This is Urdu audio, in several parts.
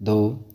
2।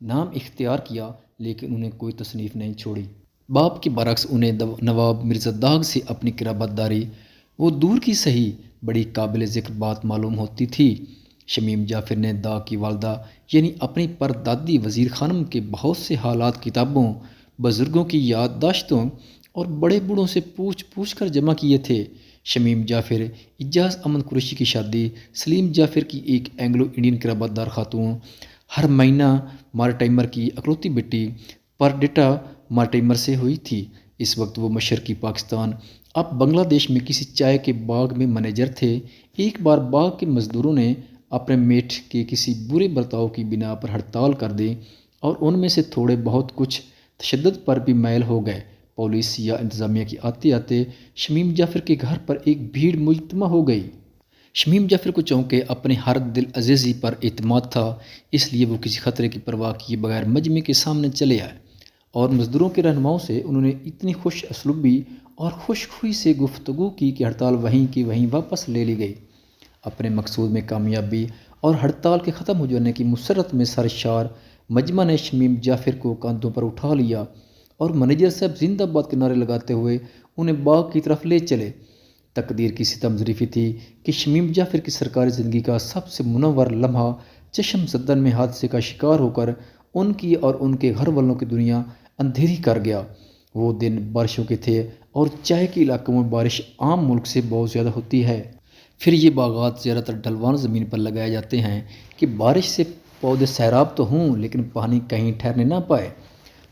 نام اختیار کیا لیکن انہیں کوئی تصنیف نہیں چھوڑی۔ باپ کے برعکس انہیں نواب مرزا داغ سے اپنی قرابت داری وہ دور کی صحیح بڑی قابل ذکر بات معلوم ہوتی تھی۔ شمیم جعفر نے داغ کی والدہ یعنی اپنی پردادی وزیر خانم کے بہت سے حالات کتابوں، بزرگوں کی یادداشتوں اور بڑے بوڑھوں سے پوچھ پوچھ کر جمع کیے تھے۔ شمیم جعفر اجاز امن قریشی کی شادی سلیم جعفر کی ایک اینگلو انڈین قرابت دار خاتون ہرمینا مارٹائمر کی اکلوتی بیٹی پرڈیٹا مارٹائمر سے ہوئی تھی۔ اس وقت وہ مشرقی پاکستان اب بنگلہ دیش میں کسی چائے کے باغ میں منیجر تھے۔ ایک بار باغ کے مزدوروں نے اپنے میٹ کے کسی برے برتاؤ کی بنا پر ہڑتال کر دی اور ان میں سے تھوڑے بہت کچھ تشدد پر بھی مائل ہو گئے۔ پولیس یا انتظامیہ کی آتے آتے شمیم جعفر کے گھر پر ایک بھیڑ مجتمع ہو گئی۔ شمیم جعفر کو چونکہ اپنے ہر دل عزیزی پر اعتماد تھا، اس لیے وہ کسی خطرے کی پرواہ کیے بغیر مجمع کے سامنے چلے آئے اور مزدوروں کے رہنماؤں سے انہوں نے اتنی خوش اسلوبی اور خوش خوئی سے گفتگو کی کہ ہڑتال وہیں کی وہیں واپس لے لی گئی۔ اپنے مقصود میں کامیابی اور ہڑتال کے ختم ہو جانے کی مسرت میں سرشار مجمع نے شمیم جعفر کو کاندھوں پر اٹھا لیا اور منیجر صاحب زندہ باد کے نعرے لگاتے ہوئے انہیں باغ کی طرف لے چلے۔ تقدیر کی ستم ظریفی تھی کہ شمیم جعفر کی سرکاری زندگی کا سب سے منور لمحہ چشم زدن میں حادثے کا شکار ہو کر ان کی اور ان کے گھر والوں کی دنیا اندھیری کر گیا۔ وہ دن بارشوں کے تھے اور چائے کے علاقوں میں بارش عام ملک سے بہت زیادہ ہوتی ہے۔ پھر یہ باغات زیادہ تر ڈھلوان زمین پر لگائے جاتے ہیں کہ بارش سے پودے سیراب تو ہوں لیکن پانی کہیں ٹھہرنے نہ پائے۔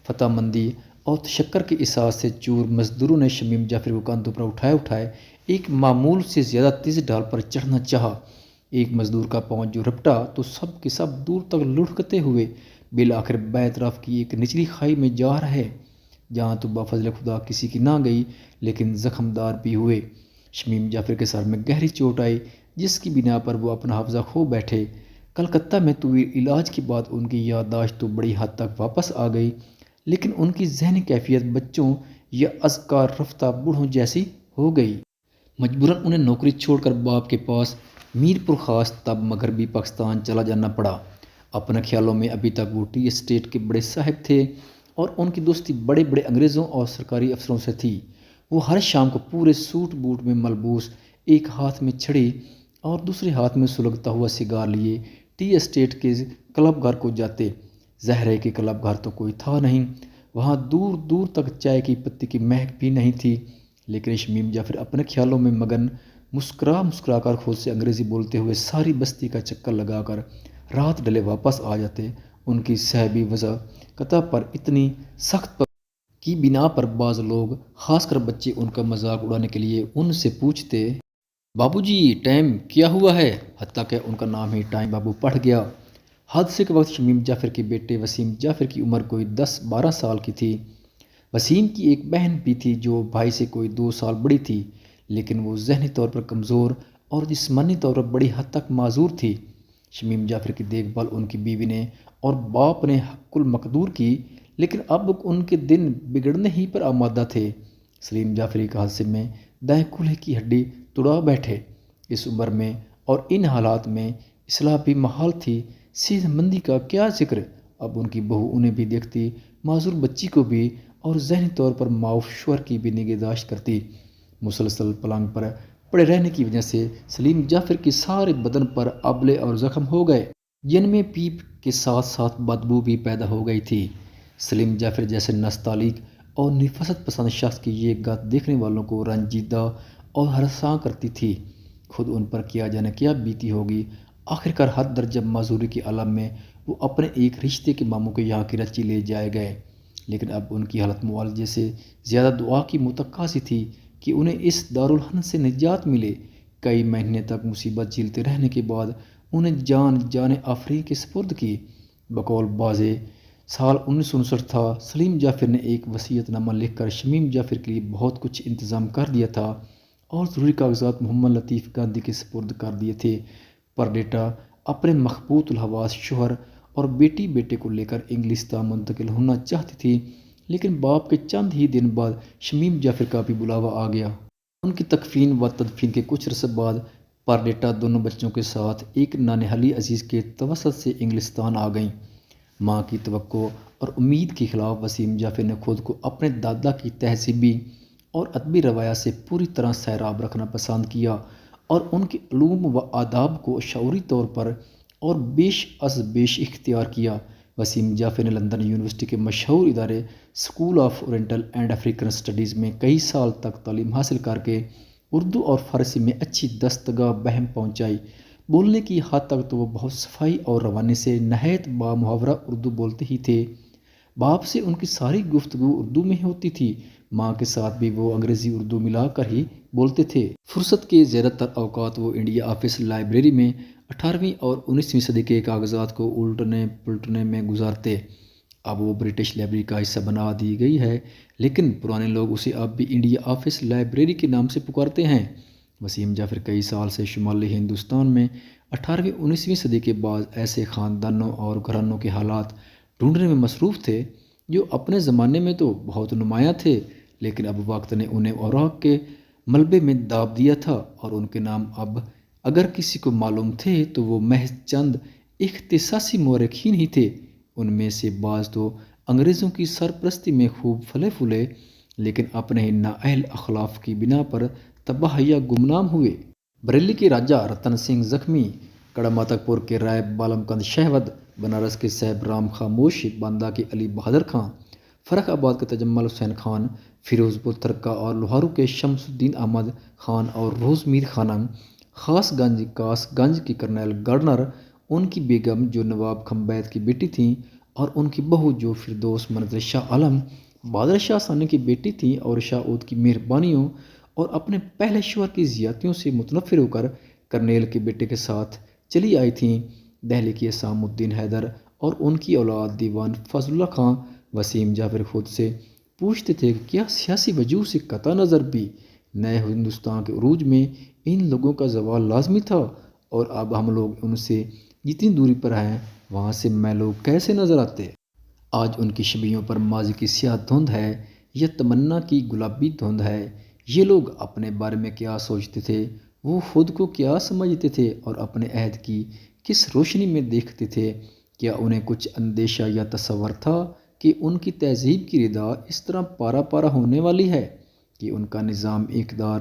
فتح مندی اور تشکر کے احساس سے چور مزدوروں نے شمیم جعفر کو کاندھوں پر اٹھائے ایک معمول سے زیادہ تیز ڈھال پر چڑھنا چاہا۔ ایک مزدور کا پاؤں جو رپٹا تو سب کے سب دور تک لڑھکتے ہوئے بالآخر بائیں طرف کی ایک نچلی کھائی میں جا رہے، جہاں تو بفضل خدا کسی کی نہ گئی لیکن زخم دار بھی ہوئے۔ شمیم جعفر کے سر میں گہری چوٹ آئی جس کی بنا پر وہ اپنا حافظہ کھو بیٹھے۔ کلکتہ میں طویل علاج کے بعد ان کی یادداشت تو بڑی حد تک واپس آ گئی لیکن ان کی ذہنی کیفیت بچوں یا اذکار رفتہ بوڑھوں جیسی ہو گئی۔ مجبوراً انہیں نوکری چھوڑ کر باپ کے پاس میر پور خاص تب مغربی پاکستان چلا جانا پڑا۔ اپنے خیالوں میں ابھی تک وہ ٹی اسٹیٹ کے بڑے صاحب تھے اور ان کی دوستی بڑے بڑے انگریزوں اور سرکاری افسروں سے تھی۔ وہ ہر شام کو پورے سوٹ بوٹ میں ملبوس ایک ہاتھ میں چھڑی اور دوسرے ہاتھ میں سلگتا ہوا سگار لیے ٹی اسٹیٹ کے کلب گھر کو جاتے۔ ظاہر ہے کہ کلب گھر تو کوئی تھا نہیں، وہاں دور دور تک چائے کی پتی کی مہک بھی نہیں تھی، لیکن شمیم جعفر اپنے خیالوں میں مگن مسکرا کر خود سے انگریزی بولتے ہوئے ساری بستی کا چکر لگا کر رات ڈلے واپس آ جاتے۔ ان کی صحبی وضع قطع پر اتنی سخت کی بنا پر بعض لوگ خاص کر بچے ان کا مذاق اڑانے کے لیے ان سے پوچھتے، بابو جی ٹائم کیا ہوا ہے؟ حتیٰ کہ ان کا نام ہی ٹائم بابو پڑ گیا۔ حادثے کے وقت شمیم جعفر کے بیٹے وسیم جعفر کی عمر کوئی 10-12 سال کی تھی۔ وسیم کی ایک بہن بھی تھی جو بھائی سے کوئی 2 سال بڑی تھی، لیکن وہ ذہنی طور پر کمزور اور جسمانی طور پر بڑی حد تک معذور تھی۔ شمیم جعفر کی دیکھ بھال ان کی بیوی نے اور باپ نے حق المقدور کی، لیکن اب ان کے دن بگڑنے ہی پر آمادہ تھے۔ سلیم جعفر ایک حادثے میں دائیں کولہے کی ہڈی توڑا بیٹھے۔ اس عمر میں اور ان حالات میں اصلاح بھی محال تھی، صحت مندی کا کیا ذکر۔ اب ان کی بہو انہیں بھی دیکھتی، معذور بچی کو بھی، اور ذہنی طور پر معاف شوہر کی بھی نگہداشت کرتی۔ مسلسل پلنگ پر پڑے رہنے کی وجہ سے سلیم جعفر کے سارے بدن پر ابلے اور زخم ہو گئے، جن میں پیپ کے ساتھ ساتھ بدبو بھی پیدا ہو گئی تھی۔ سلیم جعفر جیسے نستعلیق اور نفاست پسند شخص کی یہ گت دیکھنے والوں کو رنجیدہ اور ہراساں کرتی تھی۔ خود ان پر کیا جانے کیا بیتی ہوگی۔ آخرکار حد درجہ معذوری کے عالم میں وہ اپنے ایک رشتے کے ماموں کے یہاں کراچی لے جائے گئے، لیکن اب ان کی حالت معالجے سے زیادہ دعا کی متقاضی تھی کہ انہیں اس دارالحن سے نجات ملے۔ کئی مہینے تک مصیبت جھیلتے رہنے کے بعد انہیں جان آفرین کے سپرد کی۔ بقول بازے سال 1959 تھا، سلیم جعفر نے ایک وصیت نامہ لکھ کر شمیم جعفر کے لیے بہت کچھ انتظام کر دیا تھا اور ضروری کاغذات محمد لطیف گاندھی کے سپرد کر دیے تھے۔ پرڈیٹا اپنے مخبوط الحواس شوہر اور بیٹے کو لے کر انگلستان منتقل ہونا چاہتی تھی، لیکن باپ کے چند ہی دن بعد شمیم جعفر کا بھی بلاوا آ گیا۔ ان کی تکفین و تدفین کے کچھ عرصے بعد پرڈیٹا دونوں بچوں کے ساتھ ایک نانہلی عزیز کے توسط سے انگلستان آ گئیں۔ ماں کی توقع اور امید کے خلاف وسیم جعفر نے خود کو اپنے دادا کی تہذیبی اور ادبی روایات سے پوری طرح سیراب رکھنا پسند کیا اور ان کے علوم و آداب کو شعوری طور پر اور بیش از بیش اختیار کیا۔ وسیم جعفر نے لندن یونیورسٹی کے مشہور ادارے school of oriental and African studies میں کئی سال تک تعلیم حاصل کر کے اردو اور فارسی میں اچھی دستگاہ بہم پہنچائی۔ بولنے کی حد تک تو وہ بہت صفائی اور روانی سے نہایت بامحاورہ اردو بولتے ہی تھے۔ باپ سے ان کی ساری گفتگو اردو میں ہوتی تھی، ماں کے ساتھ بھی وہ انگریزی اردو ملا کر ہی بولتے تھے۔ فرصت کے زیادہ تر اوقات وہ انڈیا آفس لائبریری میں 18ویں اور 19ویں صدی کے کاغذات کو الٹنے پلٹنے میں گزارتے۔ اب وہ برٹش لائبریری کا حصہ بنا دی گئی ہے، لیکن پرانے لوگ اسے اب بھی انڈیا آفس لائبریری کے نام سے پکارتے ہیں۔ وسیم جعفر کئی سال سے شمالی ہندوستان میں 18ویں 19ویں صدی کے بعد ایسے خاندانوں اور گھرانوں کے حالات ڈھونڈنے میں مصروف تھے جو اپنے زمانے میں تو بہت نمایاں تھے، لیکن اب وقت نے انہیں اوراق کے ملبے میں داب دیا تھا اور ان کے نام اب اگر کسی کو معلوم تھے تو وہ محض چند اختصاصی مورخین ہی تھے۔ ان میں سے بعض تو انگریزوں کی سرپرستی میں خوب پھلے پھولے، لیکن اپنے ہی نااہل اخلاق کی بنا پر تباہ یا گمنام ہوئے۔ بریلی کے راجہ رتن سنگھ زخمی، کڑماتک پور کے رائے بالم کند شہود، بنارس کے صاحب رام خاموش، باندہ کے علی بہادر خان، فرخ آباد کے تجمل حسین خان، فیروز پور ترکا اور لوہارو کے شمس الدین احمد خان اور روز میر خانم، خاص گنج کی کرنیل گارڈنر، ان کی بیگم جو نواب کھمبیت کی بیٹی تھیں، اور ان کی بہو جو فردوس منظر شاہ عالم بہادر شاہ ثانی کی بیٹی تھیں اور شاہ عود کی مہربانیوں اور اپنے پہلے شوہر کی زیادتیوں سے متنفر ہو کر کرنیل کے بیٹے کے ساتھ چلی آئی تھیں۔ دہلی کے اسام الدین حیدر اور ان کی اولاد دیوان فضل اللہ خان وسیم جعفر خود سے پوچھتے تھے کہ کیا سیاسی وجوہ سے قطع نظر بھی نئے ہندوستان کے عروج میں ان لوگوں کا زوال لازمی تھا، اور اب ہم لوگ ان سے جتنی دوری پر ہیں وہاں سے میں لوگ کیسے نظر آتے؟ آج ان کی شبیوں پر ماضی کی سیاہ دھند ہے یا تمنا کی گلابی دھند ہے؟ یہ لوگ اپنے بارے میں کیا سوچتے تھے؟ وہ خود کو کیا سمجھتے تھے اور اپنے عہد کی کس روشنی میں دیکھتے تھے؟ کیا انہیں کچھ اندیشہ یا تصور تھا کہ ان کی تہذیب کی ردا اس طرح پارا پارا ہونے والی ہے کہ ان کا نظام اقتدار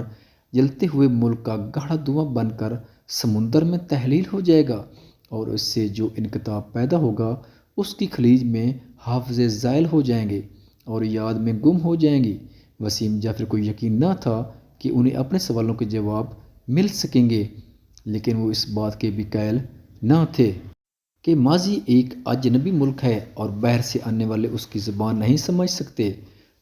جلتے ہوئے ملک کا گاڑھا دھواں بن کر سمندر میں تحلیل ہو جائے گا، اور اس سے جو انقطاع پیدا ہوگا اس کی خلیج میں حافظے زائل ہو جائیں گے اور یاد میں گم ہو جائیں گی؟ وسیم جعفر کو یقین نہ تھا کہ انہیں اپنے سوالوں کے جواب مل سکیں گے، لیکن وہ اس بات کے بھی قائل نہ تھے کہ ماضی ایک اجنبی ملک ہے اور باہر سے آنے والے اس کی زبان نہیں سمجھ سکتے۔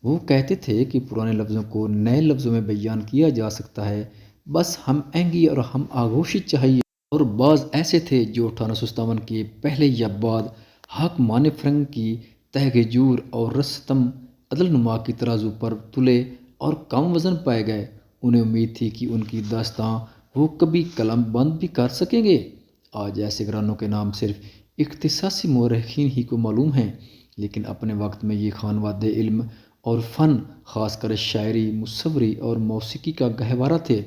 وہ کہتے تھے کہ پرانے لفظوں کو نئے لفظوں میں بیان کیا جا سکتا ہے، بس ہم آہنگی اور ہم آغوشی چاہیے۔ اور بعض ایسے تھے جو 1857 کے پہلے یا بعد حاکمان فرنگ کی تہہ جور اور رستم عدل نما کی ترازو پر تلے اور کم وزن پائے گئے۔ انہیں امید تھی کہ ان کی داستاں وہ کبھی قلم بند بھی کر سکیں گے۔ آج ایسے گھرانوں کے نام صرف اختصاصی مورخین ہی کو معلوم ہیں، لیکن اپنے وقت میں یہ خانوادے علم اور فن، خاص کر شاعری، مصوری اور موسیقی کا گہوارہ تھے۔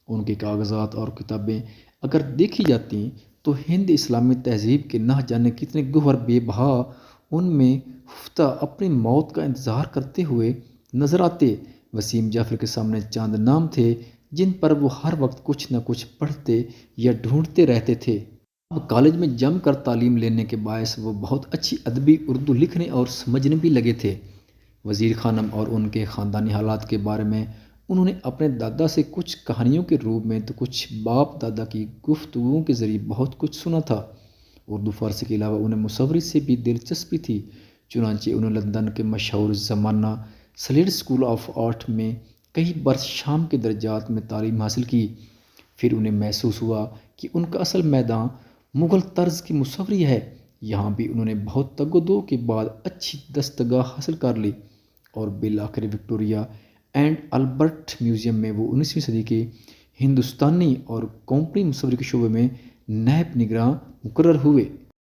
ان کے کاغذات اور کتابیں اگر دیکھی جاتی تو ہند اسلامی تہذیب کے نہ جانے کتنے گوہر بے بہا ان میں خفتہ اپنی موت کا انتظار کرتے ہوئے نظر آتے۔ وسیم جعفر کے سامنے چند نام تھے جن پر وہ ہر وقت کچھ نہ کچھ پڑھتے یا ڈھونڈتے رہتے تھے۔ اب کالج میں جم کر تعلیم لینے کے باعث وہ بہت اچھی ادبی اردو لکھنے اور سمجھنے بھی لگے تھے۔ وزیر خانم اور ان کے خاندانی حالات کے بارے میں انہوں نے اپنے دادا سے کچھ کہانیوں کے روپ میں تو کچھ باپ دادا کی گفتگوؤں کے ذریعے بہت کچھ سنا تھا۔ اردو فارسی کے علاوہ انہیں مصوری سے بھی دلچسپی تھی، چنانچہ انہوں نے لندن کے مشہور زمانہ سلیڈ اسکول آف آرٹ میں کئی برس شام کے درجات میں تعلیم حاصل کی۔ پھر انہیں محسوس ہوا کہ ان کا اصل میدان مغل طرز کی مصوری ہے۔ یہاں بھی انہوں نے بہت تگ و دو کے بعد اچھی دستگاہ حاصل کر لی، اور بالآخر وکٹوریہ اینڈ البرٹ میوزیم میں وہ 19ویں صدی کے ہندوستانی اور کونکنی مصوری کے شعبے میں نائب نگراں مقرر ہوئے۔